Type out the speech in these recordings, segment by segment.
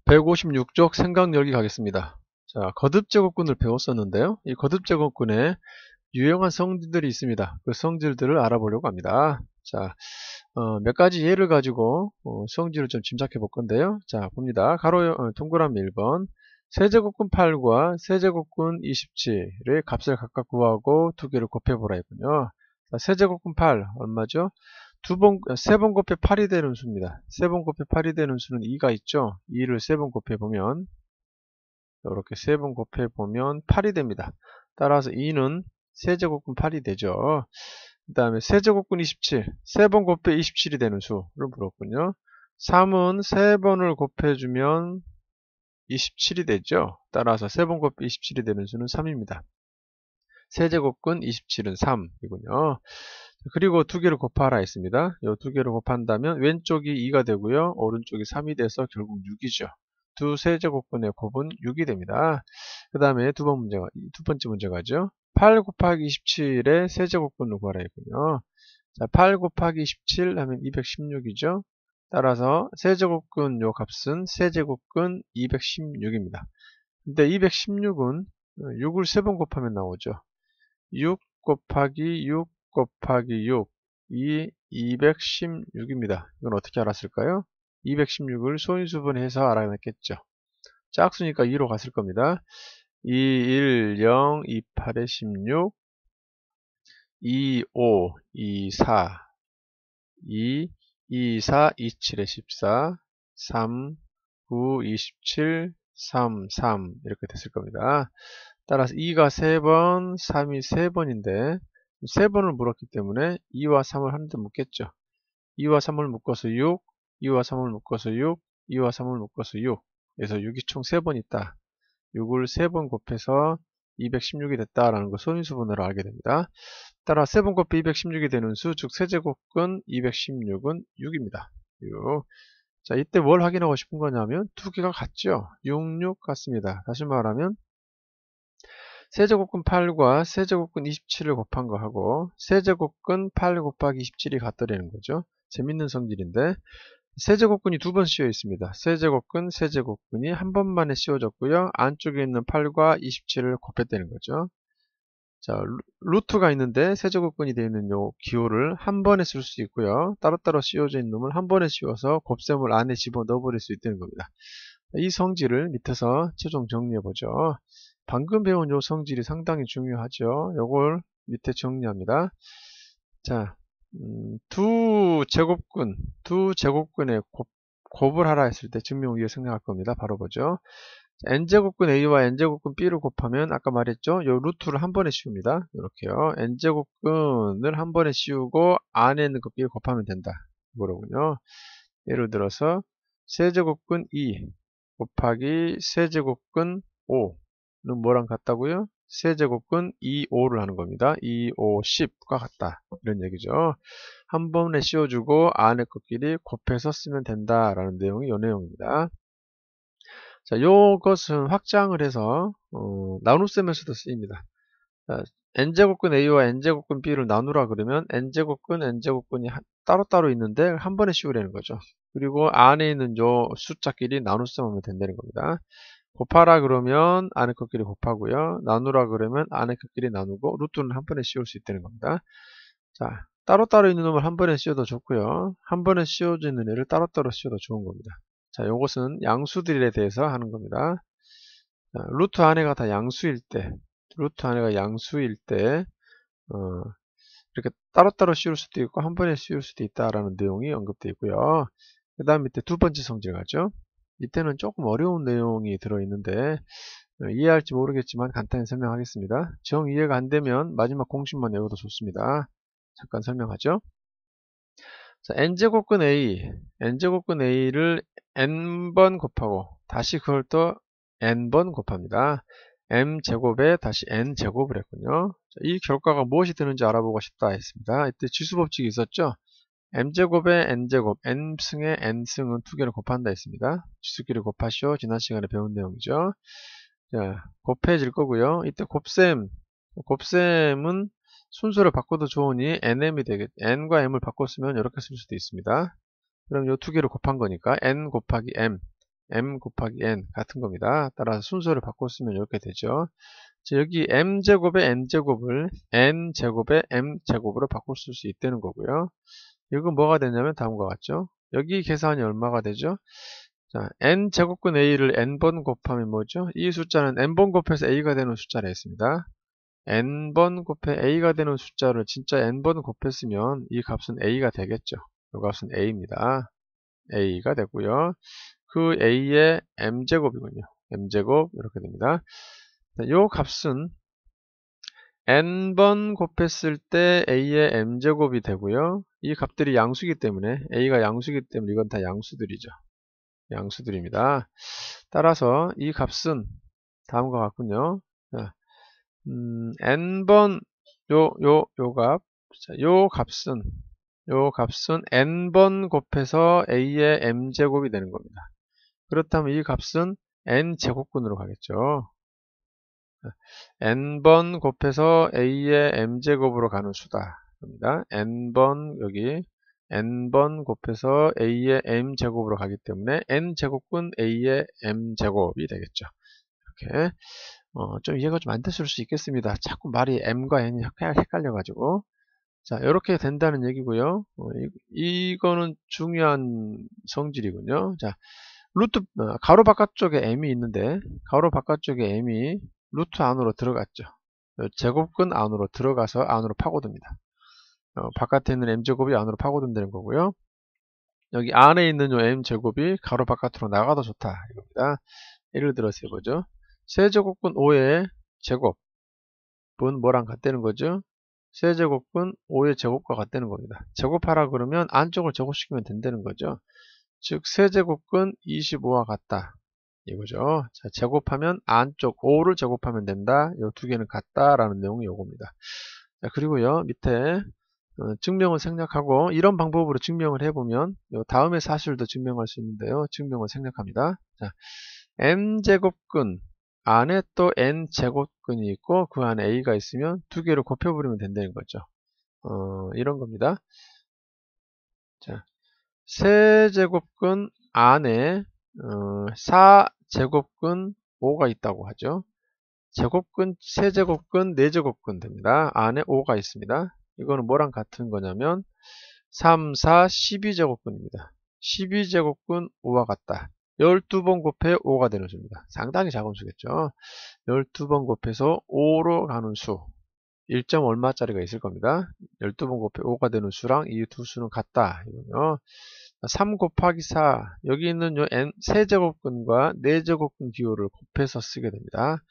156쪽 생각열기 가겠습니다. 자, 거듭제곱근을 배웠었는데요. 이 거듭제곱근에 유용한 성질들이 있습니다. 그 성질들을 알아보려고 합니다. 자, 몇 가지 예를 가지고 성질을 좀 짐작해 볼 건데요. 자, 봅니다. 동그라미 1번. 세제곱근 8과 세제곱근 27의 값을 각각 구하고 두 개를 곱해보라 했군요. 자, 세제곱근 8 얼마죠? 세 번 곱해 8이 되는 수입니다. 세 번 곱해 8이 되는 수는 2가 있죠. 2를 세 번 곱해보면, 이렇게 세 번 곱해보면 8이 됩니다. 따라서 2는 세제곱근 8이 되죠. 그 다음에 세제곱근 27, 세 번 곱해 27이 되는 수를 물었군요. 3은 세 번을 곱해주면 27이 되죠. 따라서 세 번 곱해 27이 되는 수는 3입니다. 세제곱근 27은 3이군요. 그리고 두 개를 곱하라 했습니다. 이 두 개를 곱한다면 왼쪽이 2가 되고요. 오른쪽이 3이 돼서 결국 6이죠. 두 세제곱근의 곱은 6이 됩니다. 그 다음에 두 번째 문제가죠. 8 곱하기 27의 세제곱근을 구하라 했군요. 자, 8 곱하기 27 하면 216이죠. 따라서 세제곱근 요 값은 세제곱근 216입니다. 근데 216은 6을 세 번 곱하면 나오죠. 6 곱하기 6 곱하기 6, 이 216입니다. 이건 어떻게 알았을까요? 216을 소인수분해서 알아냈겠죠. 짝수니까 2로 갔을 겁니다. 2, 1, 0, 2, 8에 16, 2, 5, 2, 4, 2, 2, 4, 2, 7에 14, 3, 9, 27, 3, 3 이렇게 됐을 겁니다. 따라서 2가 3번, 3이 3번인데 3번을 물었기 때문에 2와 3을 한 대 묶겠죠. 2와 3을 묶어서 6, 2와 3을 묶어서 6, 2와 3을 묶어서 6. 그래서 6이 총 3번 있다. 6을 3번 곱해서 216이 됐다라는 걸 소인수분해로 알게 됩니다. 따라 3번 곱해 216이 되는 수, 즉 세제곱근 216은 6입니다. 6. 자, 이때 뭘 확인하고 싶은 거냐면 두 개가 같죠. 6, 6 같습니다. 다시 말하면 세제곱근 8과 세제곱근 27을 곱한 거하고 세제곱근 8 곱하기 27이 같더라는 거죠. 재밌는 성질인데 세제곱근이 두 번 씌워 있습니다. 세제곱근이 한 번만에 씌워졌고요. 안쪽에 있는 8과 27을 곱했다는 거죠. 자, 루트가 있는데 세제곱근이 되어 있는 요 기호를 한 번에 쓸 수 있고요. 따로따로 씌워져 있는 놈을 한 번에 씌워서 곱셈을 안에 집어넣어 버릴 수 있다는 겁니다. 이 성질을 밑에서 최종 정리해 보죠. 방금 배운 요 성질이 상당히 중요하죠. 요걸 밑에 정리합니다. 자, 두 제곱근의 곱을 하라 했을 때 증명이익을 생각할 겁니다. 바로 보죠. n제곱근 a와 n제곱근 b를 곱하면 아까 말했죠. 요 루트를 한 번에 씌웁니다. 이렇게요. n제곱근을 한 번에 씌우고 안에 있는 거 b를 곱하면 된다. 이거로군요. 예를 들어서 세제곱근 2 곱하기 세제곱근 5는 뭐랑 같다고요? 세제곱근 2, 5를 하는 겁니다. 2, 5, 10과 같다. 이런 얘기죠. 한 번에 씌워주고 안에 것끼리 곱해서 쓰면 된다라는 내용이 이 내용입니다. 자, 요것은 확장을 해서 나눗셈에서도 쓰입니다. 자, n제곱근 a와 n제곱근 b를 나누라 그러면 n제곱근이 따로따로 있는데 한 번에 씌우라는 거죠. 그리고 안에 있는 요 숫자끼리 나눗셈하면 된다는 겁니다. 곱하라 그러면 안에 것끼리 곱하고요. 나누라 그러면 안에 것끼리 나누고 루트는 한 번에 씌울 수 있다는 겁니다. 자, 따로따로 있는 놈을 한 번에 씌워도 좋고요. 한 번에 씌워져 있는 애를 따로따로 씌워도 좋은 겁니다. 자, 요것은 양수들에 대해서 하는 겁니다. 자, 루트 안에가 다 양수일 때, 이렇게 따로따로 씌울 수도 있고 한 번에 씌울 수도 있다라는 내용이 언급되어 있고요. 그 다음 밑에 두 번째 성질 가죠. 이때는 조금 어려운 내용이 들어있는데 이해할지 모르겠지만 간단히 설명하겠습니다. 정 이해가 안 되면 마지막 공식만 외워도 좋습니다. 잠깐 설명하죠. 자, n제곱근 a를 n번 곱하고 다시 그걸 또 n번 곱합니다. m제곱에 다시 n제곱을 했군요. 자, 이 결과가 무엇이 되는지 알아보고 싶다 했습니다. 이때 지수법칙이 있었죠. m제곱에 n제곱, n승에 n승은 두 개를 곱한다 했습니다. 지수끼리 곱하시오. 지난 시간에 배운 내용이죠. 자, 곱해질 거고요. 이때 곱셈은 순서를 바꿔도 좋으니 nm이 되겠, n과 m을 바꿨으면 이렇게 쓸 수도 있습니다. 그럼 이 두 개를 곱한 거니까 n 곱하기 m, m 곱하기 n 같은 겁니다. 따라서 순서를 바꿨으면 이렇게 되죠. 자, 여기 m제곱의 n제곱을 n제곱의 m제곱으로 바꿀 수 있다는 거고요. 이건 뭐가 되냐면 다음과 같죠. 여기 계산이 얼마가 되죠? 자, n제곱근 a를 n번 곱하면 뭐죠? 이 숫자는 n번 곱해서 a가 되는 숫자라 했습니다. n번 곱해 a가 되는 숫자를 진짜 n번 곱했으면 이 값은 a가 되겠죠. 이 값은 a입니다. a가 되고요. 그 a의 m제곱이군요. m제곱 이렇게 됩니다. 이 값은 n번 곱했을 때 a의 m제곱이 되고요. 이 값들이 양수이기 때문에 a가 양수이기 때문에 이건 다 양수들이죠. 양수들입니다. 따라서 이 값은 다음과 같군요. 자, n번 요 값은 n번 곱해서 a의 m제곱이 되는 겁니다. 그렇다면 이 값은 n제곱근으로 가겠죠. n번 곱해서 a의 m제곱으로 가는 수다. 겁니다. n번 여기 n번 곱해서 a의 m제곱으로 가기 때문에 n제곱근 a의 m제곱이 되겠죠. 이렇게 좀 이해가 좀 안 됐을 수 있겠습니다. 자꾸 말이 m과 n이 헷갈려가지고 자 이렇게 된다는 얘기고요. 이거는 중요한 성질이군요. 자 루트 가로 바깥쪽에 m이 있는데 가로 바깥쪽에 m이 루트 안으로 들어갔죠. 제곱근 안으로 들어가서 안으로 파고듭니다. 바깥에 있는 m제곱이 안으로 파고든다는 거고요. 여기 안에 있는 요 m제곱이 가로 바깥으로 나가도 좋다 이겁니다. 예를 들어서 해보죠. 세제곱근 5의 제곱은 뭐랑 같다는 거죠? 세제곱근 5의 제곱과 같다는 겁니다. 제곱하라 그러면 안쪽을 제곱시키면 된다는 거죠. 즉 세제곱근 25와 같다 이거죠. 자, 제곱하면 안쪽 5를 제곱하면 된다. 이 두 개는 같다라는 내용이 요겁니다. 자, 그리고요 밑에 증명을 생략하고 이런 방법으로 증명을 해보면 요 다음의 사실도 증명할 수 있는데요. 증명을 생략합니다. 자, n제곱근 안에 또 n제곱근이 있고 그 안에 a가 있으면 두 개를 곱해버리면 된다는 거죠. 이런 겁니다. 자, 세제곱근 안에 4제곱근 5가 있다고 하죠. 제곱근, 세제곱근, 4제곱근 됩니다. 안에 5가 있습니다. 이거는 뭐랑 같은 거냐면 3, 4, 12제곱근입니다. 12제곱근 5와 같다. 12번 곱해 5가 되는 수입니다. 상당히 작은 수겠죠. 12번 곱해서 5로 가는 수. 1점 얼마짜리가 있을 겁니다. 12번 곱해 5가 되는 수랑 이 두 수는 같다. 이거요. 3 곱하기 4 여기 있는 요 n 세제곱근과 4제곱근 기호를 곱해서 쓰게 됩니다.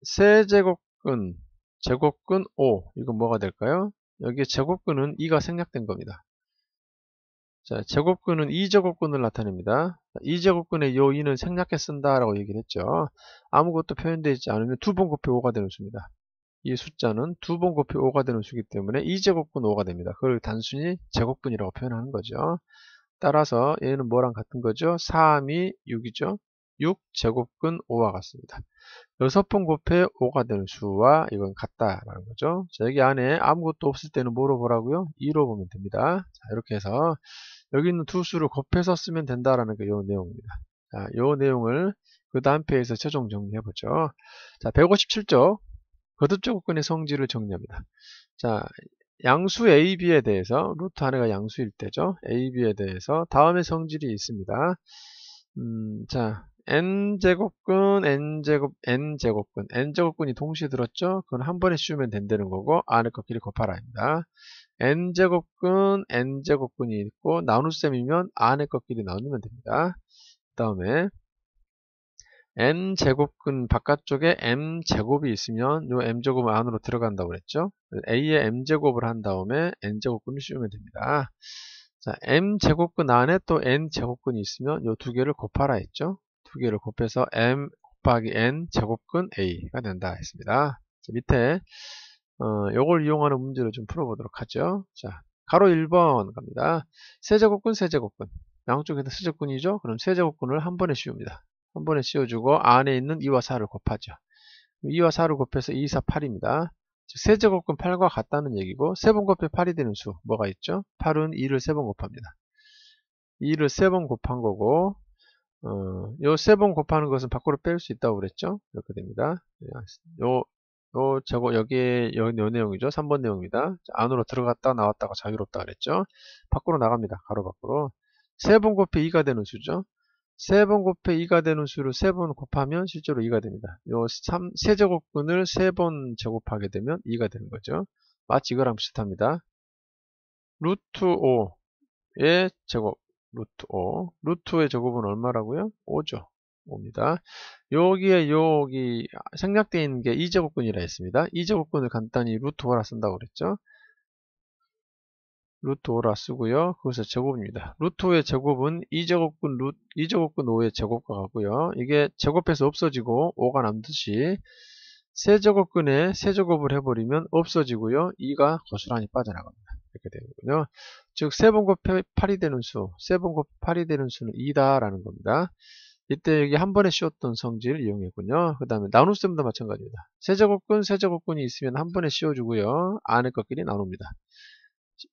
세제곱근 제곱근 5 이건 뭐가 될까요? 여기 제곱근은 2가 생략된 겁니다. 자, 제곱근은 2제곱근을 나타냅니다. 2제곱근의 요 2는 생략해 쓴다라고 얘기를 했죠. 아무것도 표현되어 있지 않으면 2번 곱해 5가 되는 수입니다. 이 숫자는 2번 곱해 5가 되는 수이기 때문에 2제곱근 5가 됩니다. 그걸 단순히 제곱근이라고 표현하는 거죠. 따라서 얘는 뭐랑 같은 거죠? 3이 6이죠. 6제곱근 5와 같습니다. 6번 곱해 5가 되는 수와 이건 같다라는 거죠. 자, 여기 안에 아무것도 없을 때는 뭐로 보라고요? 2로 보면 됩니다. 자, 이렇게 해서 여기 있는 두 수를 곱해서 쓰면 된다라는 게 이 내용입니다. 자, 이 내용을 그 다음 페이지에서 최종 정리해보죠. 자, 157쪽 거듭제곱근의 성질을 정리합니다. 자, 양수 A, B에 대해서 루트 안에가 양수일 때죠. A, B에 대해서 다음의 성질이 있습니다. 자, n제곱근, n제곱근이 동시에 들었죠? 그건 한 번에 씌우면 된다는 거고 안에 것끼리 곱하라입니다. n제곱근, n제곱근이 있고 나눗셈이면 안에 것끼리 나누면 됩니다. 그 다음에 n제곱근 바깥쪽에 m제곱이 있으면 요 m제곱은 안으로 들어간다고 그랬죠? a의 m제곱을 한 다음에 n제곱근을 씌우면 됩니다. 자, m제곱근 안에 또 n제곱근이 있으면 요 두 개를 곱하라 했죠? 두 개를 곱해서 m 곱하기 n 제곱근 a가 된다 했습니다. 자, 밑에 요걸 이용하는 문제를 좀 풀어보도록 하죠. 자, 가로 1번 갑니다. 세제곱근, 세제곱근. 양쪽에 다 세제곱근이죠? 그럼 세제곱근을 한 번에 씌웁니다. 한 번에 씌워주고 안에 있는 2와 4를 곱하죠. 2와 4를 곱해서 2, 4, 8입니다. 즉 세제곱근 8과 같다는 얘기고 3번 곱해 8이 되는 수 뭐가 있죠? 8은 2를 3번 곱합니다. 2를 3번 곱한 거고, 요 3번 곱하는 것은 밖으로 뺄 수 있다고 그랬죠? 이렇게 됩니다. 요 내용이죠. 3번 내용입니다. 안으로 들어갔다 나왔다가 자유롭다 그랬죠? 밖으로 나갑니다. 가로 밖으로. 3번 곱해 2가 되는 수죠. 3번 곱해 2가 되는 수를 3번 곱하면 실제로 2가 됩니다. 요 세제곱근을 3번 제곱하게 되면 2가 되는 거죠. 마치 이거랑 비슷합니다. 루트 5의 제곱, 루트 5. 루트의 제곱은 얼마라고요? 5죠. 5입니다. 여기 생략되어 있는 게 2제곱근이라 했습니다. 2제곱근을 간단히 루트 5라 쓴다고 그랬죠. 루트 5라 쓰고요. 그것의 제곱입니다. 루트 5의 제곱은 2제곱근 5의 제곱과 같고요. 이게 제곱해서 없어지고 5가 남듯이 세제곱근에 세제곱을 해버리면 없어지고요. 2가 고스란히 빠져나갑니다. 이렇게 되는군요. 즉, 3번 곱해 8이 되는 수, 3번 곱해 8이 되는 수는 2다라는 겁니다. 이때 여기 한 번에 씌웠던 성질을 이용했군요. 그 다음에 나눗셈도 마찬가지입니다. 세제곱근이 있으면 한 번에 씌워주고요. 안의 것끼리 나눕니다.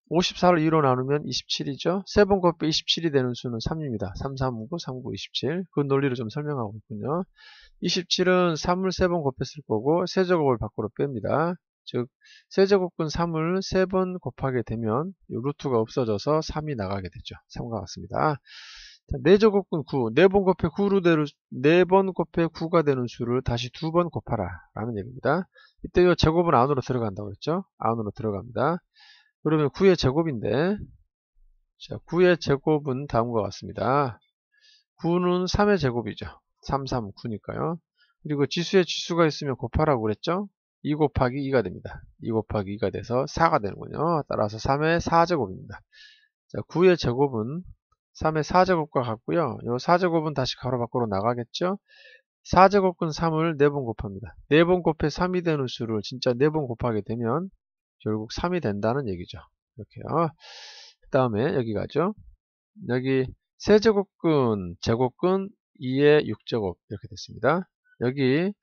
54를 2로 나누면 27이죠. 3번 곱해 27이 되는 수는 3입니다. 3, 3, 9, 3, 9, 27. 그 논리를 좀 설명하고 있군요. 27은 3을 3번 곱했을 거고 세제곱을 밖으로 뺍니다. 즉 세제곱근 3을 3번 곱하게 되면 이 루트가 없어져서 3이 나가게 되죠. 3과 같습니다. 4제곱근 9, 4번 곱해 4번 곱해 9가 되는 수를 다시 2번 곱하라 라는 얘기입니다. 이때 이 제곱은 안으로 들어간다고 했죠. 안으로 들어갑니다. 그러면 9의 제곱인데, 자, 9의 제곱은 다음과 같습니다. 9는 3의 제곱이죠. 3, 3, 9니까요. 그리고 지수에 지수가 있으면 곱하라고 그랬죠? 2 곱하기 2가 됩니다. 2 곱하기 2가 돼서 4가 되는군요. 따라서 3의 4제곱입니다. 자, 9의 제곱은 3의 4제곱과 같고요. 이 4제곱은 다시 가로 밖으로 나가겠죠? 4제곱근 3을 4번 곱합니다. 4번 곱해 3이 되는 수를 진짜 4번 곱하게 되면 결국 3이 된다는 얘기죠. 이렇게요. 그 다음에 여기 가죠. 여기 세제곱근, 제곱근 2의 6제곱 이렇게 됐습니다. 여기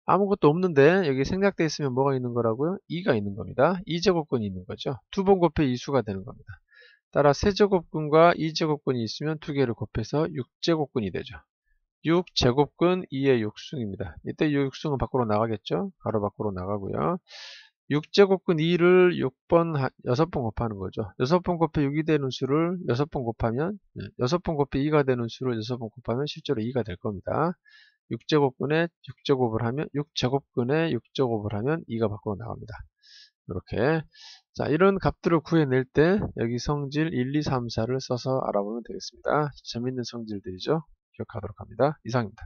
아무것도 없는데 여기 생략되어 있으면 뭐가 있는 거라고요? 2가 있는 겁니다. 2제곱근이 있는 거죠. 2번 곱해 2수가 되는 겁니다. 따라 세제곱근과 2제곱근이 있으면 두 개를 곱해서 6제곱근이 되죠. 6제곱근 2의 6승입니다. 이때 6승은 밖으로 나가겠죠? 가로 밖으로 나가고요. 6제곱근 2를 6번 곱하는 거죠. 6번 곱해 6이 되는 수를 6번 곱하면, 6번 곱해 2가 되는 수를 6번 곱하면 실제로 2가 될 겁니다. 6제곱근에 6제곱을 하면, 6제곱근에 6제곱을 하면 2가 밖으로 나갑니다. 이렇게. 자, 이런 값들을 구해낼 때 여기 성질 1, 2, 3, 4를 써서 알아보면 되겠습니다. 재밌는 성질들이죠. 기억하도록 합니다. 이상입니다.